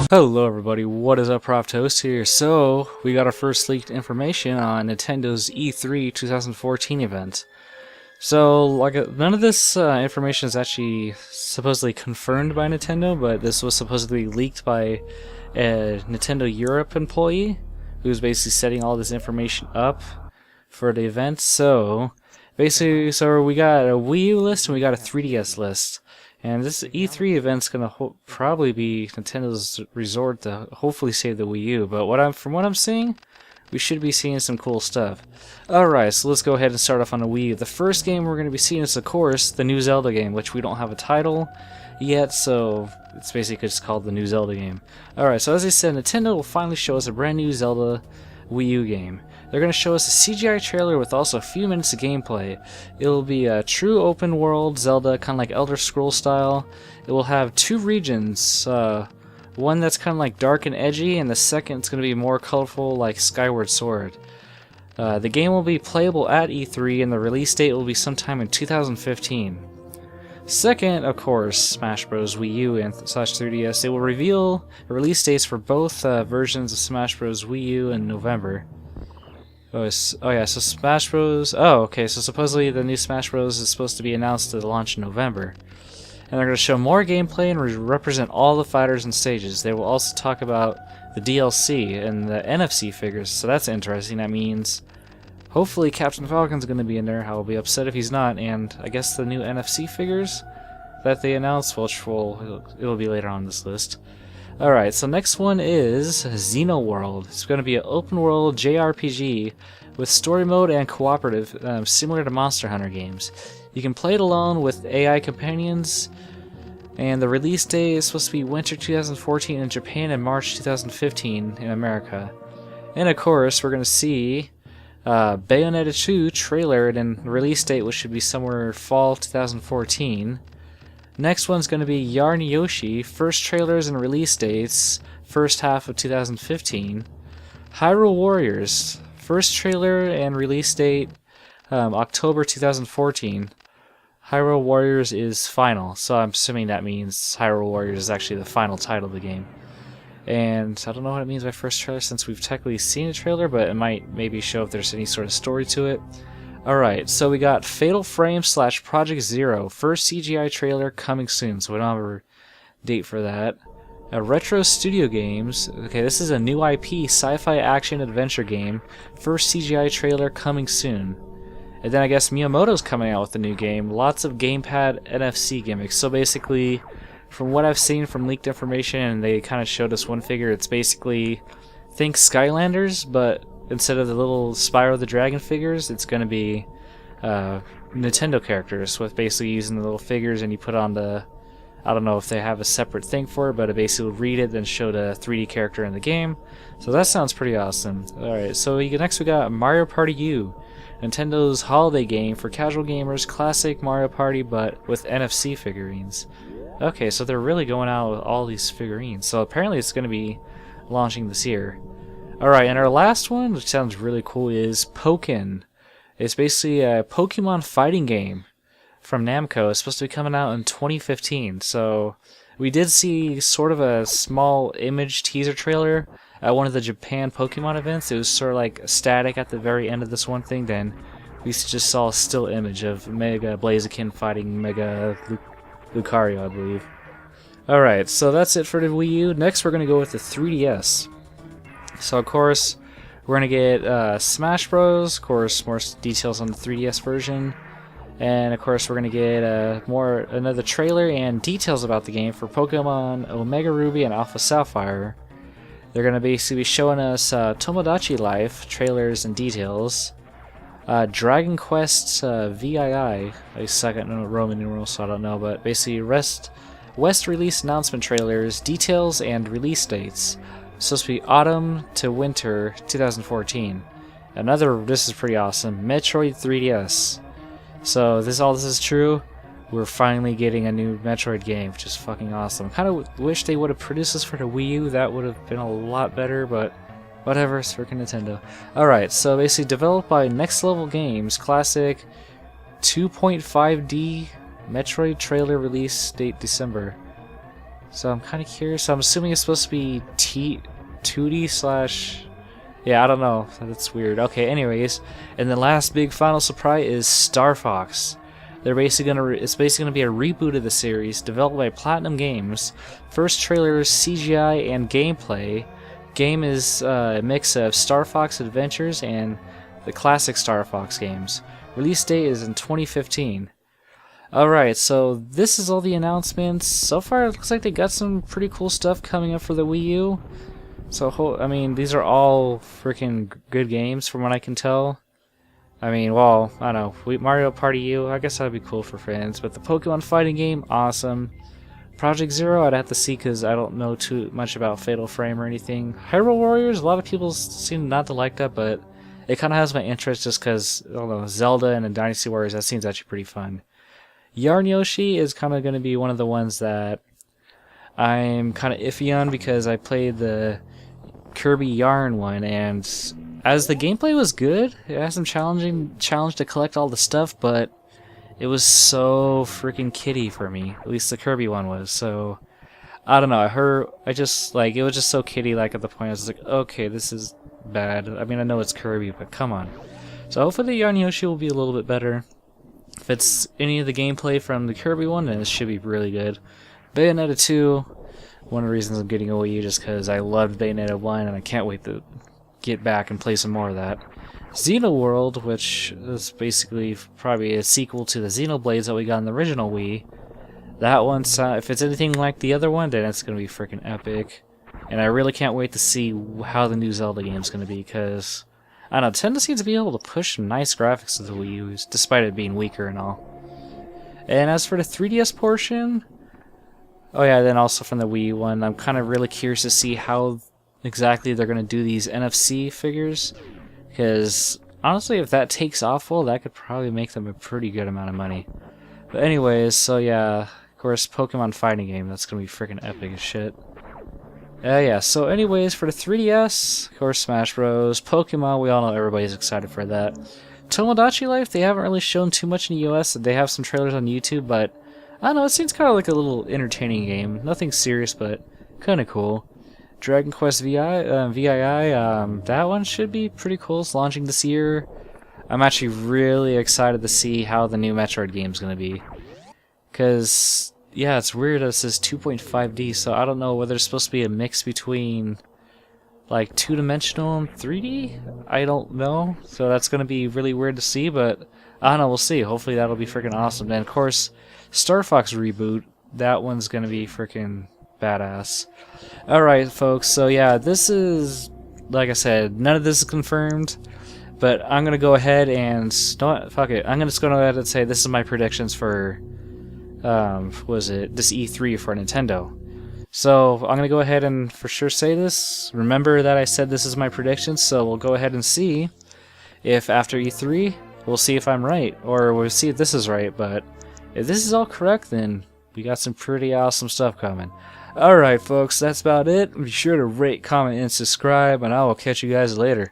Hello everybody, what is up, Prof Toast here. So, we got our first leaked information on Nintendo's E3 2014 event. So, none of this information is actually supposedly confirmed by Nintendo, but this was supposedly leaked by a Nintendo Europe employee who was basically setting all this information up for the event. So, basically, we got a Wii U list and we got a 3DS list. And this E3 event's gonna probably be Nintendo's resort to hopefully save the Wii U. But from what I'm seeing, we should be seeing some cool stuff. Alright, so let's go ahead and start off on the Wii U. The first game we're gonna be seeing is, of course, the new Zelda game, which we don't have a title yet, so it's basically just called the new Zelda game. Alright, so as I said, Nintendo will finally show us a brand new Zelda Wii U game. They're going to show us a CGI trailer with also a few minutes of gameplay. It will be a true open world Zelda, kind of like Elder Scrolls style. It will have two regions, one that's kind of like dark and edgy, and the second is going to be more colorful like Skyward Sword. The game will be playable at E3, and the release date will be sometime in 2015. Second, of course, Smash Bros. Wii U and /3DS. They will reveal release dates for both versions of Smash Bros. Wii U in November. Oh yeah, so Smash Bros. Oh, okay, so supposedly the new Smash Bros. Is supposed to be announced to launch in November. And they're going to show more gameplay and represent all the fighters and stages. They will also talk about the DLC and the NFC figures, so that's interesting. That means hopefully Captain Falcon's going to be in there. I'll be upset if he's not. And I guess the new NFC figures that they announced, which it'll be later on this list. Alright, so next one is Xenoworld. It's going to be an open world JRPG with story mode and cooperative, similar to Monster Hunter games. You can play it alone with AI companions, and the release date is supposed to be winter 2014 in Japan and March 2015 in America. And of course, we're going to see Bayonetta 2 trailer and release date, which should be somewhere fall 2014. Next one's going to be Yarn Yoshi, first trailers and release dates, first half of 2015. Hyrule Warriors, first trailer and release date, October 2014. Hyrule Warriors is final, so I'm assuming that means Hyrule Warriors is actually the final title of the game. And I don't know what it means by first trailer since we've technically seen a trailer, but it might maybe show if there's any sort of story to it. Alright, so we got Fatal Frame / Project Zero, first CGI trailer coming soon, so we don't have a date for that. Retro Studio Games, okay, this is a new IP, sci-fi action adventure game, first CGI trailer coming soon. And then I guess Miyamoto's coming out with a new game, lots of gamepad NFC gimmicks, so basically, from what I've seen from leaked information, and they kind of showed us one figure, it's basically, think Skylanders, but instead of the little Spyro the Dragon figures, it's going to be Nintendo characters with basically using the little figures, and you put on the, I don't know if they have a separate thing for it, but it basically would read it, then showed a 3D character in the game. So that sounds pretty awesome. Alright, so next we got Mario Party U, Nintendo's holiday game for casual gamers, classic Mario Party, but with NFC figurines. Okay, so they're really going out with all these figurines. So apparently it's going to be launching this year. Alright, and our last one, which sounds really cool, is Pokken. It's basically a Pokemon fighting game from Namco. It's supposed to be coming out in 2015. So we did see sort of a small image teaser trailer at one of the Japan Pokemon events. It was sort of like static at the very end of this one thing. Then we just saw a still image of Mega Blaziken fighting Mega Lucario, I believe. Alright, so that's it for the Wii U. Next we're going to go with the 3DS. So of course, we're going to get Smash Bros, of course, more details on the 3DS version, and of course we're going to get another trailer and details about the game for Pokemon Omega Ruby and Alpha Sapphire. They're going to basically be showing us Tomodachi Life trailers and details, Dragon Quest VII, I suck at Roman numerals so I don't know, but basically West release announcement trailers, details, and release dates. Supposed to be autumn to winter 2014. This is pretty awesome, Metroid 3DS. So all this is true, we're finally getting a new Metroid game, which is fucking awesome. Kind of wish they would have produced this for the Wii U, that would have been a lot better, but whatever, it's freaking Nintendo. Alright, so basically developed by Next Level Games, classic 2.5D Metroid trailer release date December. So I'm kind of curious. I'm assuming it's supposed to be 2D slash... Yeah, I don't know. That's weird. Okay, anyways. And the last big final surprise is Star Fox. It's basically gonna be a reboot of the series, developed by Platinum Games. First trailer, CGI, and gameplay. Game is a mix of Star Fox Adventures and the classic Star Fox games. Release date is in 2015. Alright, so this is all the announcements. So far, it looks like they got some pretty cool stuff coming up for the Wii U. So, I mean, these are all freaking good games from what I can tell. I mean, well, I don't know. Mario Party U, I guess that would be cool for fans. But the Pokemon fighting game, awesome. Project Zero, I'd have to see because I don't know too much about Fatal Frame or anything. Hyrule Warriors, a lot of people seem not to like that, but it kind of has my interest just because, I don't know, Zelda and Dynasty Warriors, that seems actually pretty fun. Yarn Yoshi is kind of going to be one of the ones that I'm kind of iffy on because I played the Kirby Yarn one, and as the gameplay was good, it had some challenge to collect all the stuff, but it was so freaking kiddie for me. At least the Kirby one was. So I don't know. I just like it was just so kiddie. Like at the point, I was like, okay, this is bad. I mean, I know it's Kirby, but come on. So hopefully the Yarn Yoshi will be a little bit better. If it's any of the gameplay from the Kirby one, then it should be really good. Bayonetta 2. One of the reasons I'm getting a Wii U just because I loved Bayonetta 1 and I can't wait to get back and play some more of that. Xenoworld, which is basically probably a sequel to the Xenoblades that we got in the original Wii. That one, if it's anything like the other one, then it's going to be freaking epic. And I really can't wait to see how the new Zelda game is going to be because, I don't know, Nintendo seems to be able to push some nice graphics to the Wii U, despite it being weaker and all. And as for the 3DS portion... Oh yeah, then also from the Wii one, I'm kind of really curious to see how exactly they're going to do these NFC figures. Because, honestly, if that takes off well, that could probably make them a pretty good amount of money. But anyways, so yeah, of course, Pokemon fighting game, that's going to be freaking epic as shit. Yeah, so anyways, for the 3DS, of course, Smash Bros. Pokemon, we all know everybody's excited for that. Tomodachi Life, they haven't really shown too much in the US. They have some trailers on YouTube, but I don't know, it seems kind of like a little entertaining game. Nothing serious, but kind of cool. Dragon Quest VII, that one should be pretty cool. It's launching this year. I'm actually really excited to see how the new Metroid game is going to be. Because, yeah, it's weird that it says 2.5D, so I don't know whether it's supposed to be a mix between, like, 2-dimensional and 3D? I don't know. So that's going to be really weird to see, but I don't know, we'll see. Hopefully that'll be freaking awesome. And, of course, Star Fox reboot, that one's going to be freaking badass. Alright, folks, so yeah, this is, like I said, none of this is confirmed, but I'm going to go ahead and, fuck it, I'm just going to go ahead and say this is my predictions for, this E3 for Nintendo. So, I'm going to go ahead and for sure say this. Remember that I said this is my predictions, so we'll go ahead and see if after E3, we'll see if I'm right, or we'll see if this is right, but if this is all correct, then we got some pretty awesome stuff coming. Alright folks, that's about it. Be sure to rate, comment, and subscribe, and I will catch you guys later.